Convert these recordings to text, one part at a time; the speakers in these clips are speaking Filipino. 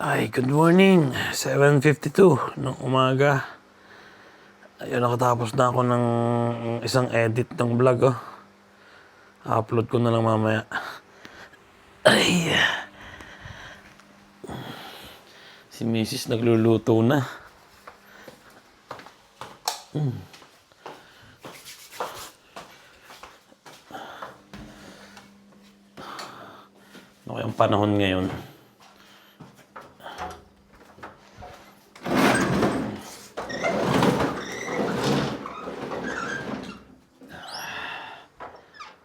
Ay, good morning. 7:52 ng umaga. Ayun, nakatapos na ako ng isang edit ng vlog, oh. Upload ko na lang mamaya. Ay. Si Mrs. nagluluto na. Ano kayang panahon ngayon?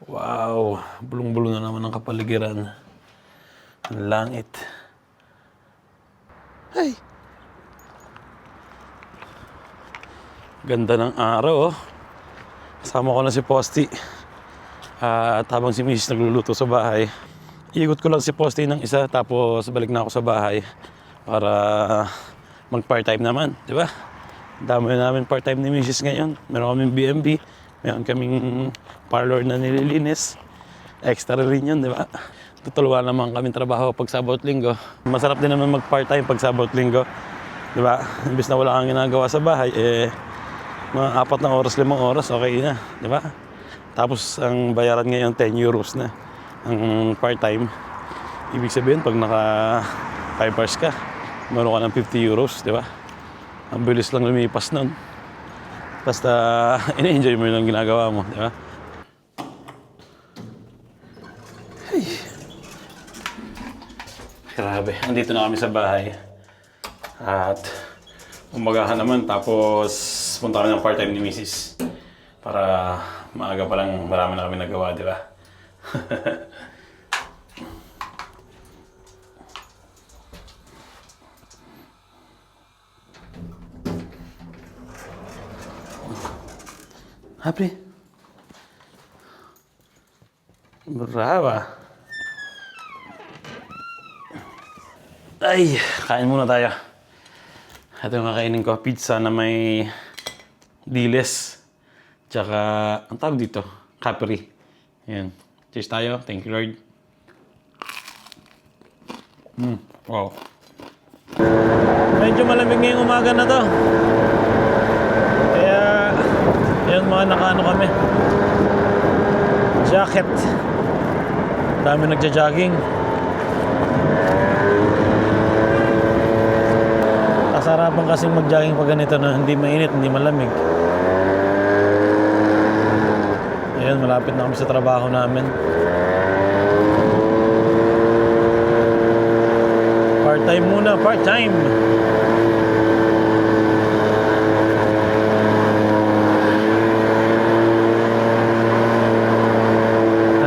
Wow, bulong-bulong na naman ang kapaligiran. Ang langit. Ay! Ganda ng araw, oh. Kasama ko na si Posty. At habang si Mrs. nagluluto sa bahay, ikot ko lang si Posty ng isa, tapos balik na ako sa bahay para mag-part-time naman, di ba? Dami namin part-time ni Mrs. ngayon. Meron kaming B&B, meron kaming parlor na nililinis. Extra rin yun, di ba? Tutulungan naman kaming trabaho pag Sabot Linggo. Masarap din naman mag-part-time pag Sabot Linggo, di ba? Imbis na wala kang ginagawa sa bahay, mga 4 na oras, 5 oras, okay na, di ba? Tapos ang bayaran ngayon 10 euros na ang part-time. Ibig sabihin pag naka 5 hours ka, meron ka ng 50 euros, di ba? Ang bilis lang lumipas nun. Basta ina-enjoy mo yung ginagawa mo, di ba? Ay. Grabe, andito na kami sa bahay. At umagahan naman, tapos punta kami ng part-time ni Mrs. Para maaga pa lang marami na kami nagawa, di ba? Happy? Brava! Ay, kain muna tayo. Ito yung kakainin ko, pizza na may diles. Tsaka, ang tawag dito? Capri. Ayan. Cheers tayo. Thank you, Lord. Wow. Medyo malamig ngayong umaga na to. Kaya, ayan mga nakaano kami. Jacket. Dami nagja-jogging. Kasarapan kasing mag-jogging pag ganito na hindi mainit, hindi malamig. Ayan, malapit na kami sa trabaho namin. Part-time muna, part-time!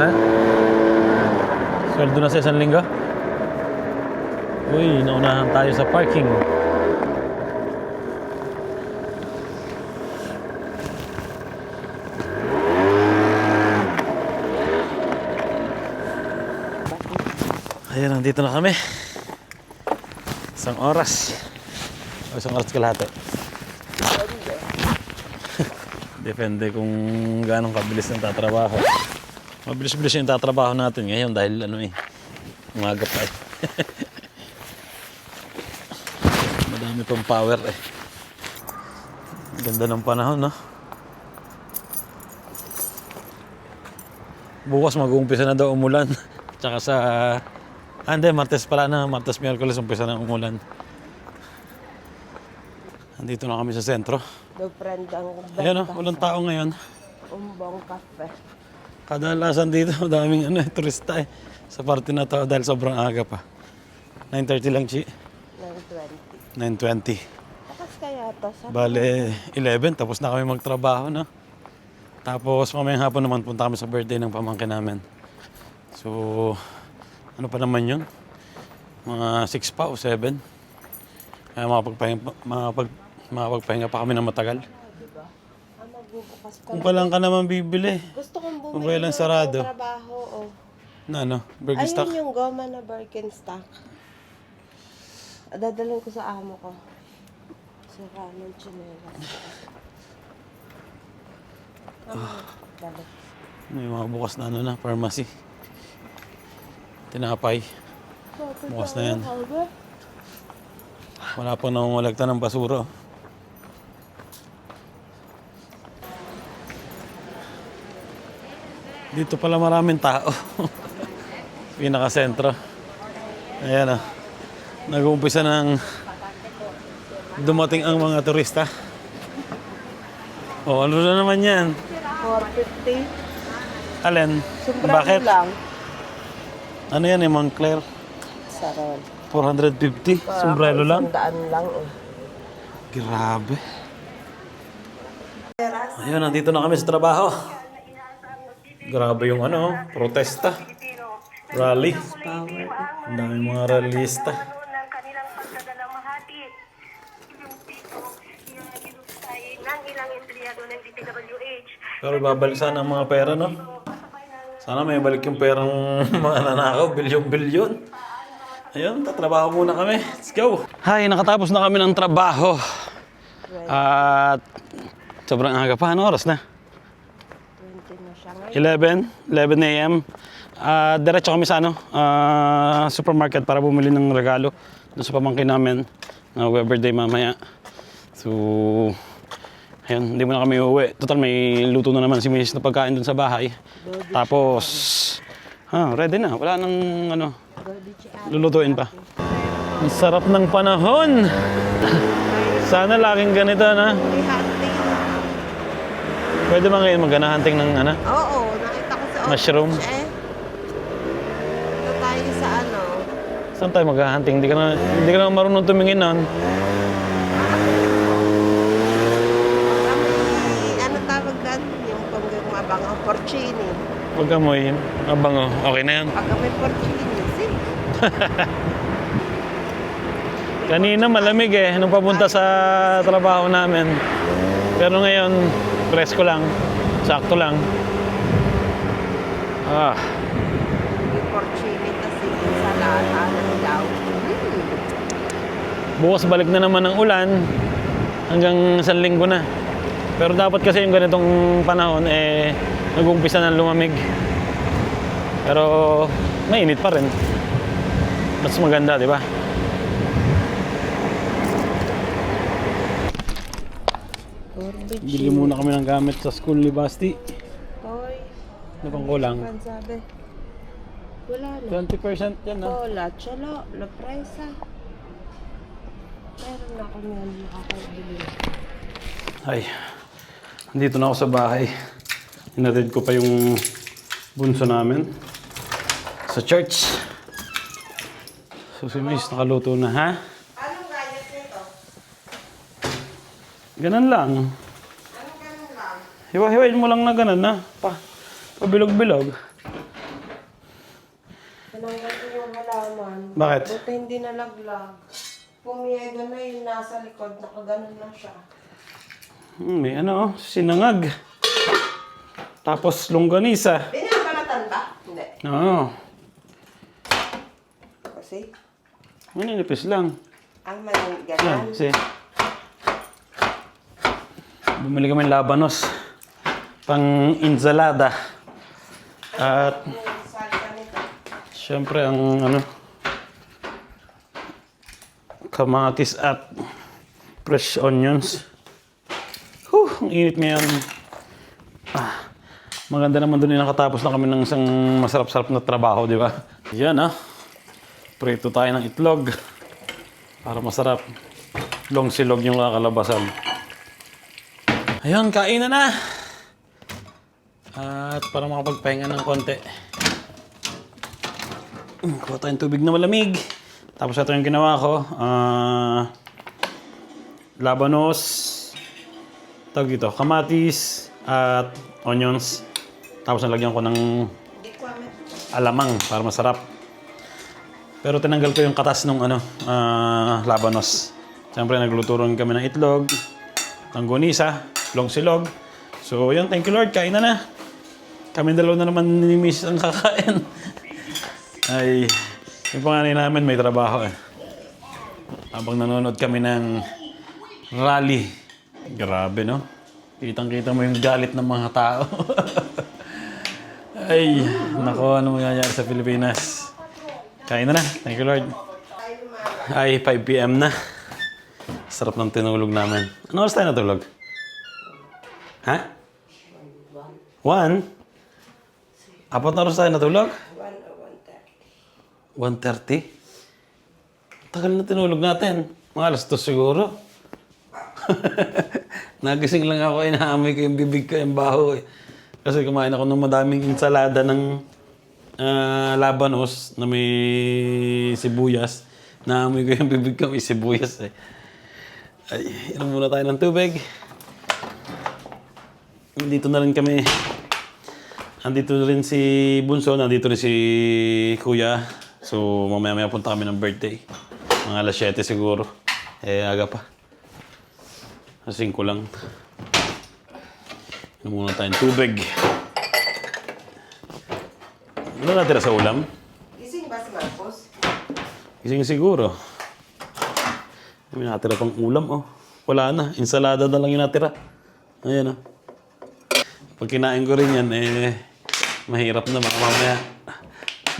Ha? Sweldo na sa isang linggo? Uy, naunahan tayo sa parking. Ayan, nandito na kami. Isang oras. O isang oras kalahati. Depende kung gaano kabilis ang tatrabaho. Mabilis-bilis yung tatrabaho natin ngayon dahil umaga pa eh. Madami pang power eh. Ganda ng panahon, no? Bukas mag-uumpisa na daw umulan. Tsaka sa hindi, Martes pala na. Martes, Miyerkules, umpisa na umulan. Andito na kami sa sentro. Ayan o, walang tao ngayon. Umbong Cafe. Kadalasan dito, daming turista eh. Sa parte na to dahil sobrang aga pa. 9:30 lang, Chi. 9:20. 9:20. Tapos kaya to sa... Bale, 11, tapos na kami magtrabaho, no? Tapos mamayang hapon naman punta kami sa birthday ng pamangkin namin. So, ano pa naman yun? Mga 6 pa o 7. Kaya makapagpahinga pa kami ng matagal. Diba? Magbubukas pa. Kung kailan ka naman bibili. Gusto kong Kung bumili kailan sarado. trabaho. Oh. Na ano? Birkenstock? Ayun yung goma na Birkenstock. Dadalhin ko sa amo ko. Sira ng tsinelas. Balik. May mga bukas na pharmacy. Tinapay. Bukas na yan. Wala pang nangungulekta ng basura. Dito pala maraming tao. Pinaka-sentro. Ayan o. Nag-uumpisa ng dumating ang mga turista. Oh, ano na naman yan? 450. Alin? Sombrero Bakit? lang. Ano yan eh, Moncler? Sarol. 450? Sombrero lang? 100 lang eh. Grabe. Ayun, nandito na kami sa trabaho. Grabe yung ano, protesta. Rally. Ang daming mga rallyista. ng kanilang pagdadalang mahatid. Yung dito, yung ginustay ng ilang empleyado ng DPWH. Pero babalik sana ang mga pera, no? Sana may balik yung perang mga nanakaw, bilyon-bilyon. Ayun, tatrabaho muna kami. Let's go! Hi, nakatapos na kami ng trabaho. At sobrang aga pa. Ano oras na? 20 na siya ngayon. 11 a.m. Diretso kami sa supermarket para bumili ng regalo doon sa pamangkin namin na birthday mamaya. So, ayun, hindi mo na kami uuwi. Total, may luto na naman si Mrs. na pagkain doon sa bahay. Tapos, ready na. Wala nang lulutuin pa. Ang sarap ng panahon. Sana laging ganito, na. May hunting. Pwede ba ngayon mag-hunting ng Oo, nakita ko sa mushroom? office eh. Ito tayo sa ano. Saan tayo mag-hunting? Hindi ka na marunong tumingin nun. Ano tawag doon? Yung panggang mabango, porcini. Pag amoy, mabango. Okay na yan. Pag may porcini, see? Kanina malamig eh, nung papunta sa trabaho namin. Pero ngayon, presko lang. Sakto lang. May porcini kasi sa lata ng daw. Bukas balik na naman ang ulan. Hanggang isang linggo na. Pero dapat kasi yung ganitong panahon, nag-umpisa na lumamig. Pero mainit pa rin. Mas maganda, di ba? Bili muna kami ng gamit sa school ni Basti. Toy. Ano bang kulang? Ano sabi? Wala na. 20% yan, no? Cola, chalo, la presa. Meron na kami ang makakabili. Ay, andito na ako sa bahay. Hinatid ko pa yung bunso namin sa church. So si Miss nakaluto na, ha? Anong gadget nito? Ganun lang. Anong ganun lang? Hiwa-hiwain mo lang na ganun, ha? Pabilog-bilog. Tinanggal ko yung halaman. Bakit? Buti hindi nalaglag. Pumiyego na yung nasa likod, nakaganon na siya. May sinangag. Tapos longganisa. Binabalatan ba? Hindi. Oo. Kasi, Maninipis lang. ang maling Yan, ganan. kasi bumili kami ng labanos pang ensalada. At Yung salsa nito. syempre ang kamatis at fresh onions. Ang init ngayon. Maganda naman doon yung nakatapos na kami ng isang masarap-sarap na trabaho, di ba? Yan Prito tayo ng itlog para masarap. Long silog yung kakalabasan. Ayun, kain na! At para makapagpahinga ng konti. Kuha tayong tubig na malamig. Tapos ito yung ginawa ko. Labanos. Tawag dito, kamatis at onions. Tapos nalagyan ko ng Hindi ko amin. alamang para masarap. Pero tinanggal ko yung katas ng labanos. Siyempre nagluto rin kami ng itlog, langgonisa, long silog. So yun, thank you Lord, kain na. Kami dalawa na naman ni Miss ang kakain. Ay, yung panganay namin may trabaho Habang nanonood kami ng rally. Grabe, no? Kitang-kita mo yung galit ng mga tao. Ay, nako, ano mangyayari sa Pilipinas? Kain na. Thank you, Lord. Ay, 5 p.m. na. Sarap ng tinulog namin. Ano oras tayo natulog? Ha? 1? Apat na oras tayo natulog? 1:30? Tagal na tinulog natin. Mga alas 2 siguro. Nagising lang ako, inaamoy ko yung bibig ko, yung baho eh. Kasi kumain ako ng madaming ensalada ng labanos na may sibuyas. Naamoy ko yung bibig ko, may sibuyas eh. Ay, inom muna tayo ng tubig. Nandito na rin kami. Nandito rin si Bunso, nandito rin si Kuya. So, mamaya-maya punta kami ng birthday. Mga alas 7 siguro. Eh, aga pa. 5 lang. Inom muna tayong tubig. Ano natira sa ulam? Gising ba si Marcos? Gising siguro. May natira pang ulam, oh. Wala na. Ensalada na lang yung natira. Ayan, oh. Pag kinain ko rin yan, eh, mahirap na. Mamaya,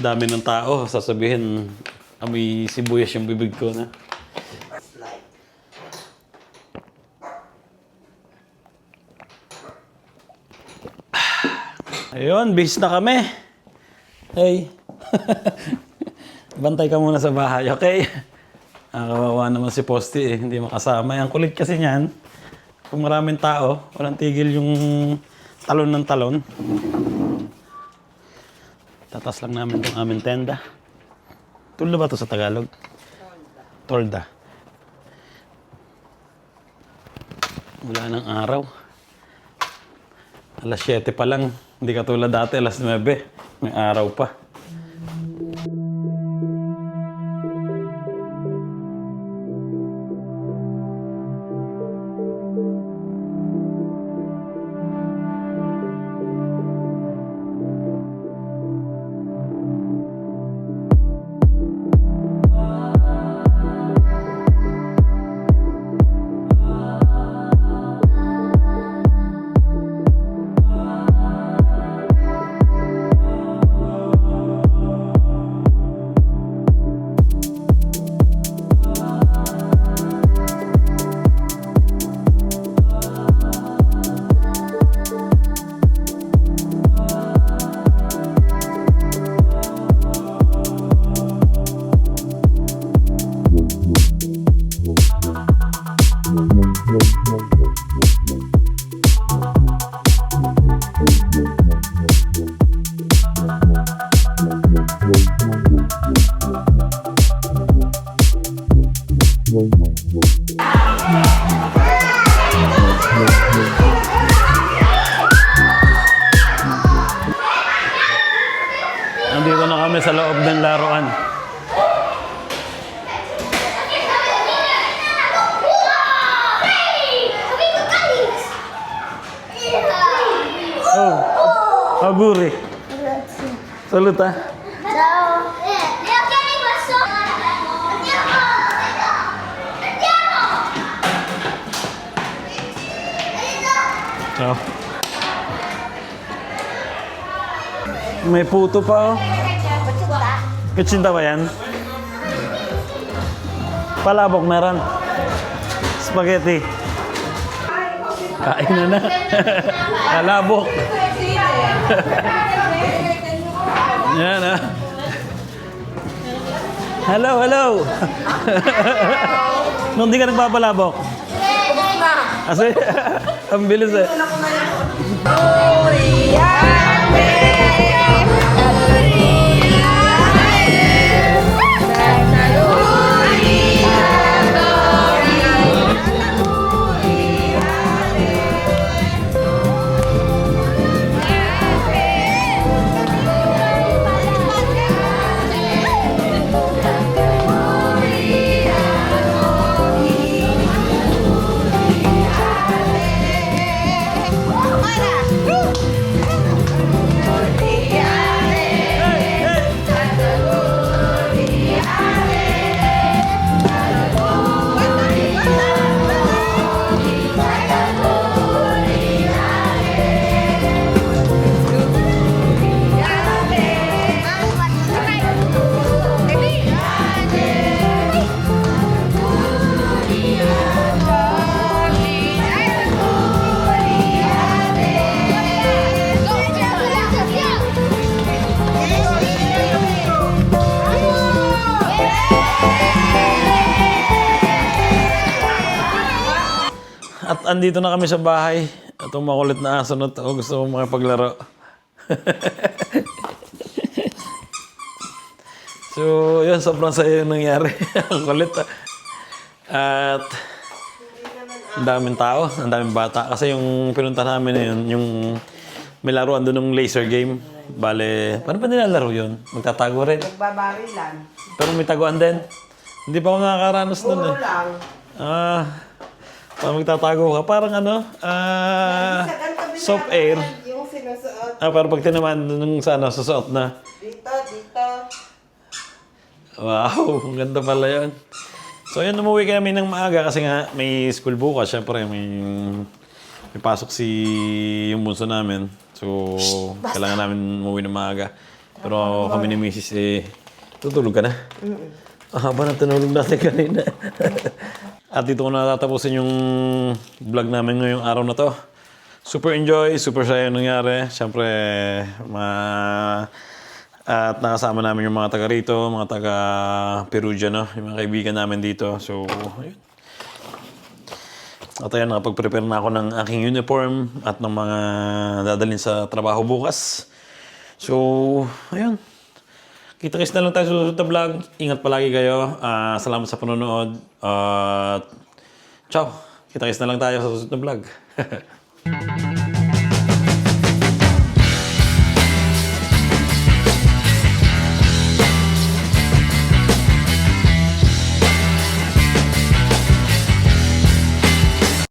dami ng tao. Sasabihin, amoy sibuyas yung bibig ko na. Ayun, bis na kami. Hey. Bantay ka muna sa bahay, okay? Kawawa naman si Posty eh. Hindi makasama. Ang kulit kasi niyan, kung maraming tao, walang tigil yung talon ng talon. Tatas lang namin itong aming tenda. Tulda ba ito sa Tagalog? Tolda. Wala ng araw. Alas 7 pa lang. Hindi katulad dati, alas 9. May araw pa. Nandito na kami sa loob ng laruan. Oh, aguri. Saluta. Ciao. May puto pa oh. Kutsinta ba yan? Palabok meron. Spaghetti. Kain na. Palabok. Yan ah. Hello, hello. Nung di ka nagpapalabok? Kasi, ang bilis eh. At andito na kami sa bahay. Itong makulit na aso na to. Gusto mo makipaglaro. So, yun. Sobrang saya yung nangyari. Ang kulit. At ang daming tao. Ang daming bata. Kasi yung pinunta namin na yun, yung may laruan doon ng laser game. Bale, paano ba nilalaro yun? Magtatago rin. Nagbabarilan. Pero may taguan din. Hindi pa ako nakakaranas doon eh. Puro lang. Parang magtatago ka. Parang ano, Sa ganito soft air. yung sinusuot. Pero pag tinaman nung sa ano, susuot na. Dito, dito. Wow, ang ganda pala yun. So yun, umuwi kami ng maaga kasi nga may school bukas. Siyempre, may pasok yung bunso namin. So, kailangan namin umuwi ng maaga. Pero kami ni Mrs. Tutulog ka na? Haba na tinulog natin kanina. At dito ko natatapusin yung vlog namin ngayong araw na to. Super enjoy, super saya yung nangyari. Siyempre, at nakasama namin yung mga taga rito, mga taga Perugia, no? Yung mga kaibigan namin dito. So, ayun. At ayan, nakapag-prepare na ako ng aking uniform at ng mga dadalhin sa trabaho bukas. So, ayun. Kita-kits na lang tayo sa susunod na vlog. Ingat palagi kayo. Salamat sa panonood. Ciao. Kita-kits na lang tayo sa susunod na vlog.